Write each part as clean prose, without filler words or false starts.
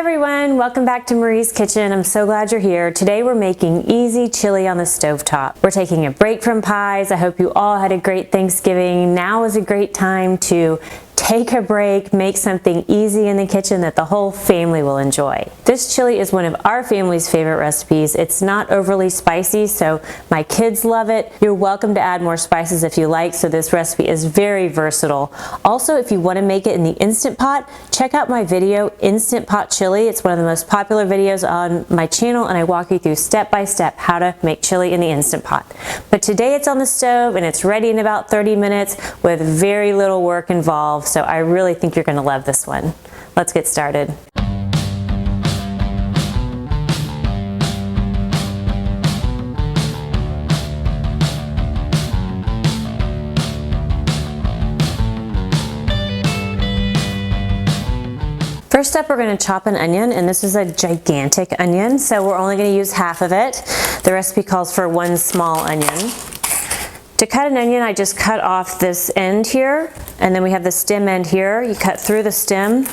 everyone, welcome back to Marie's Kitchen. I'm so glad you're here. Today we're making easy chili on the stovetop. We're taking a break from pies. I hope you all had a great Thanksgiving. Now is a great time to take a break, make something easy in the kitchen that the whole family will enjoy. This chili is one of our family's favorite recipes. It's not overly spicy, so my kids love it. You're welcome to add more spices if you like, so this recipe is very versatile. Also, if you want to make it in the Instant Pot, check out my video, Instant Pot Chili. It's one of the most popular videos on my channel, and I walk you through step by step how to make chili in the Instant Pot. But today it's on the stove and it's ready in about 30 minutes with very little work involved. So I really think you're going to love this one. Let's get started. First up, we're going to chop an onion, and this is a gigantic onion, so we're only going to use half of it. The recipe calls for one small onion. To cut an onion, I just cut off this end here, and then we have the stem end here. You cut through the stem,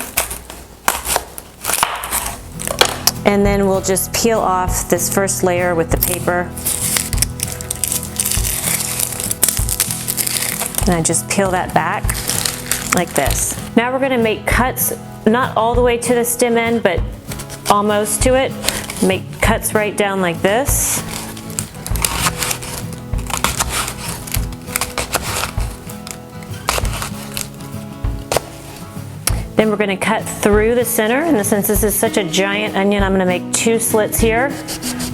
and then we'll just peel off this first layer with the paper. And I just peel that back like this. Now we're going to make cuts, not all the way to the stem end, but almost to it. Make cuts right down like this. Then we're going to cut through the center, and since this is such a giant onion, I'm going to make 2 slits here.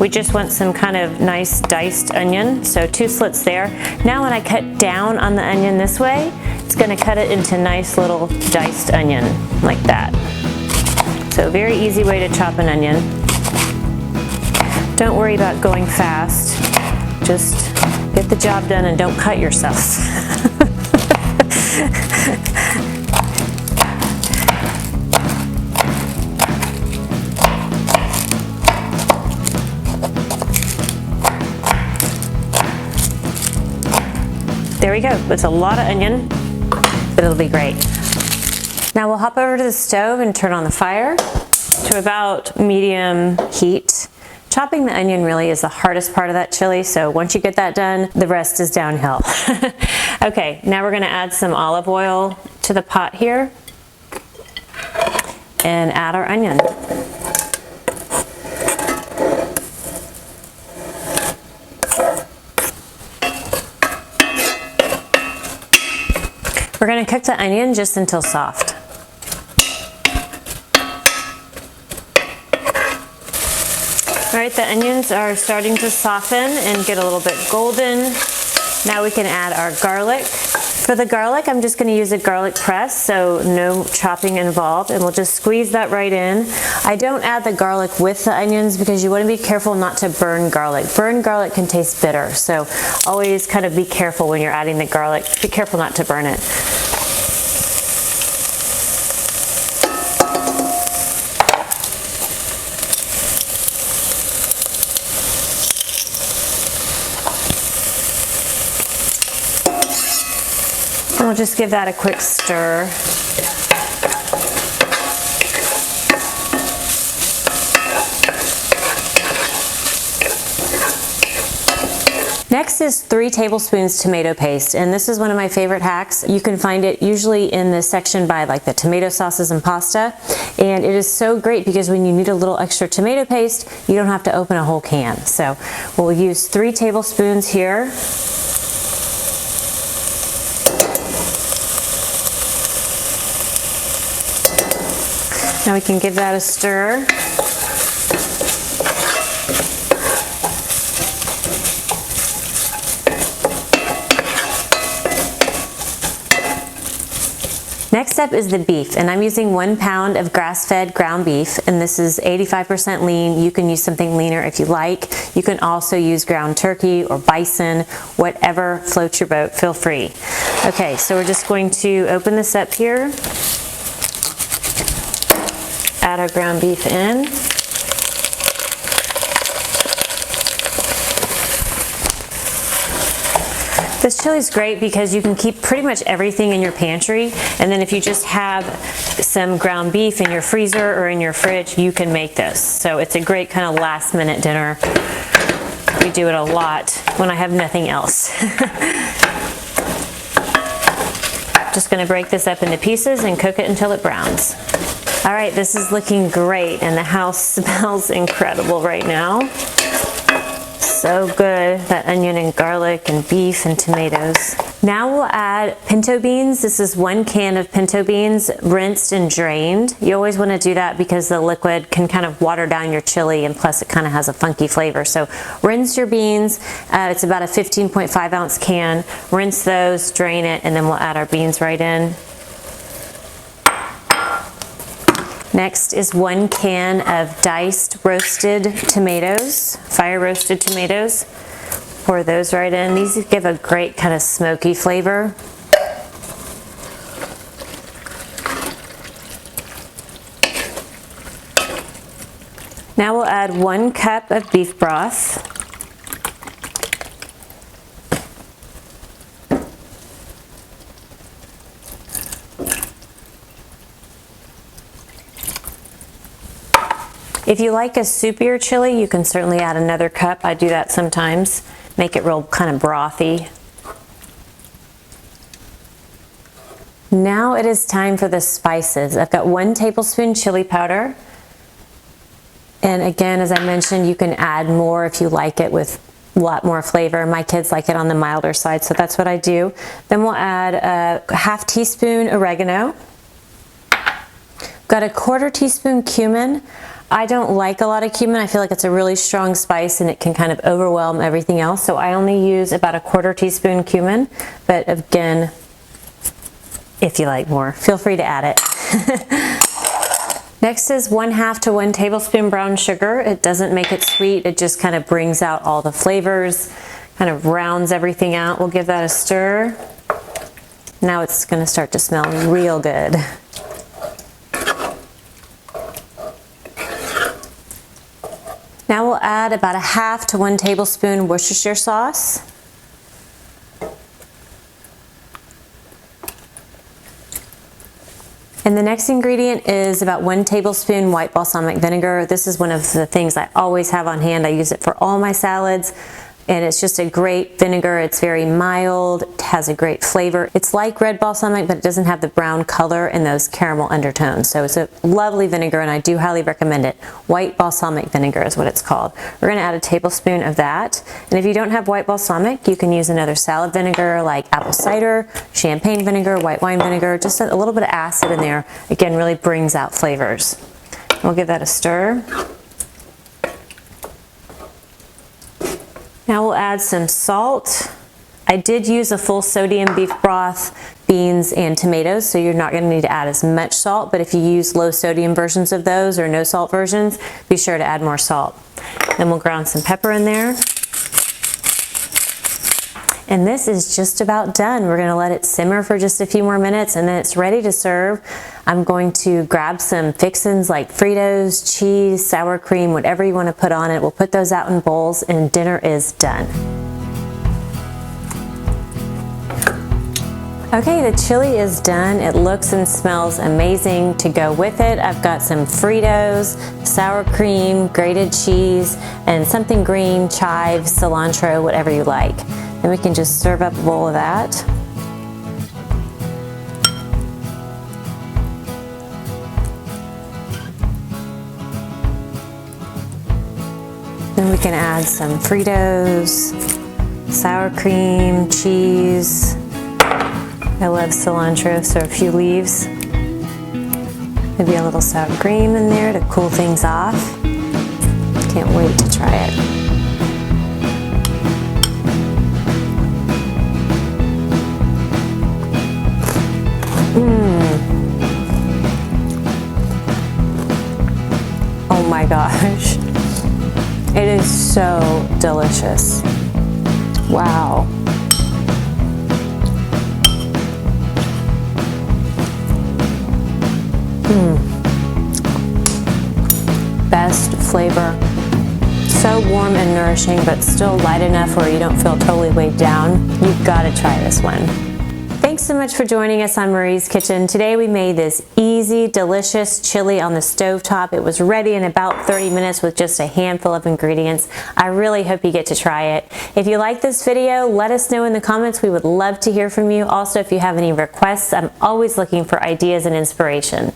We just want some kind of nice diced onion, so 2 slits there. Now when I cut down on the onion this way, it's going to cut it into nice little diced onion, like that. So a very easy way to chop an onion. Don't worry about going fast. Just get the job done and don't cut yourself. There we go. It's a lot of onion, but it'll be great. Now we'll hop over to the stove and turn on the fire to about medium heat. Chopping the onion really is the hardest part of that chili, so once you get that done, the rest is downhill. Okay, now we're going to add some olive oil to the pot here and add our onion. We're going to cook the onion just until soft. All right, the onions are starting to soften and get a little bit golden. Now we can add our garlic. For the garlic, I'm just going to use a garlic press, so no chopping involved, and we'll just squeeze that right in. I don't add the garlic with the onions because you want to be careful not to burn garlic. Burned garlic can taste bitter, so always kind of be careful when you're adding the garlic. Be careful not to burn it. And we'll just give that a quick stir. Next is 3 tablespoons tomato paste, and this is one of my favorite hacks. You can find it usually in the section by like the tomato sauces and pasta, and it is so great because when you need a little extra tomato paste, you don't have to open a whole can. So we'll use 3 tablespoons here. Now we can give that a stir. Next up is the beef, and I'm using 1 pound of grass-fed ground beef, and this is 85% lean. You can use something leaner if you like. You can also use ground turkey or bison, whatever floats your boat, feel free. Okay, so we're just going to open this up here. Add our ground beef in. This chili is great because you can keep pretty much everything in your pantry, and then if you just have some ground beef in your freezer or in your fridge, you can make this. So it's a great kind of last minute dinner. We do it a lot when I have nothing else. Just gonna break this up into pieces and cook it until it browns. All right, this is looking great and the house smells incredible right now. So good, that onion and garlic and beef and tomatoes. Now we'll add pinto beans. This is 1 can of pinto beans, rinsed and drained. You always want to do that because the liquid can kind of water down your chili, and plus it kind of has a funky flavor. So rinse your beans. It's about a 15.5 ounce can. Rinse those, drain it, and then we'll add our beans right in. Next is 1 can of diced roasted tomatoes, fire roasted tomatoes. Pour those right in. These give a great kind of smoky flavor. Now we'll add 1 cup of beef broth. If you like a soupier chili, you can certainly add another cup. I do that sometimes. Make it real kind of brothy. Now it is time for the spices. I've got 1 tablespoon chili powder. And again, as I mentioned, you can add more if you like it with a lot more flavor. My kids like it on the milder side, so that's what I do. Then we'll add a ½ teaspoon oregano. Got a ¼ teaspoon cumin. I don't like a lot of cumin. I feel like it's a really strong spice and it can kind of overwhelm everything else. So I only use about a ¼ teaspoon cumin. But again, if you like more, feel free to add it. Next is 1/2 to 1 tablespoon brown sugar. It doesn't make it sweet. It just kind of brings out all the flavors, kind of rounds everything out. We'll give that a stir. Now it's going to start to smell real good. Now we'll add about ½ to 1 tablespoon Worcestershire sauce. And the next ingredient is about 1 tablespoon white balsamic vinegar. This is one of the things I always have on hand. I use it for all my salads. And it's just a great vinegar. It's very mild, it has a great flavor. It's like red balsamic, but it doesn't have the brown color and those caramel undertones. So it's a lovely vinegar and I do highly recommend it. White balsamic vinegar is what it's called. We're gonna add a tablespoon of that. And if you don't have white balsamic, you can use another salad vinegar like apple cider, champagne vinegar, white wine vinegar, just a little bit of acid in there. Again, really brings out flavors. We'll give that a stir. Now we'll add some salt. I did use a full sodium beef broth, beans, and tomatoes, so you're not going to need to add as much salt, but if you use low sodium versions of those or no salt versions, be sure to add more salt. Then we'll ground some pepper in there. And this is just about done. We're gonna let it simmer for just a few more minutes and then it's ready to serve. I'm going to grab some fixins like Fritos, cheese, sour cream, whatever you wanna put on it. We'll put those out in bowls and dinner is done. Okay, the chili is done. It looks and smells amazing. To go with it, I've got some Fritos, sour cream, grated cheese, and something green, chives, cilantro, whatever you like. Then we can just serve up a bowl of that. Then we can add some Fritos, sour cream, cheese. I love cilantro, so a few leaves. Maybe a little sour cream in there to cool things off. Can't wait to try it. Oh my gosh. It is so delicious. Wow. Best flavor so warm and nourishing, but still light enough where you don't feel totally weighed down. You've got to try this one. Thanks so much for joining us on Marie's Kitchen. Today we made this easy, delicious chili on the stovetop. It was ready in about 30 minutes with just a handful of ingredients. I really hope you get to try it. If you like this video, let us know in the comments. We would love to hear from you. Also, if you have any requests, I'm always looking for ideas and inspiration.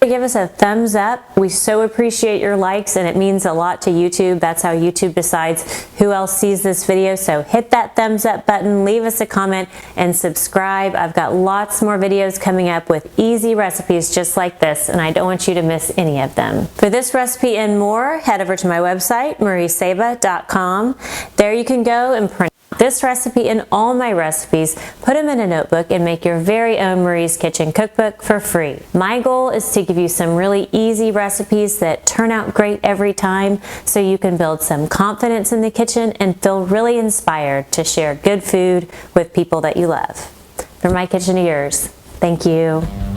Give us a thumbs up. We so appreciate your likes, and it means a lot to YouTube. That's how YouTube decides who else sees this video. So hit that thumbs up button, leave us a comment, and subscribe. I've got lots more videos coming up with easy recipes just like this, and I don't want you to miss any of them. For this recipe and more, head over to my website, mariesaba.com. There you can go and print this recipe and all my recipes, put them in a notebook, and make your very own Marie's Kitchen cookbook for free. My goal is to give you some really easy recipes that turn out great every time, so you can build some confidence in the kitchen and feel really inspired to share good food with people that you love. From my kitchen to yours, thank you.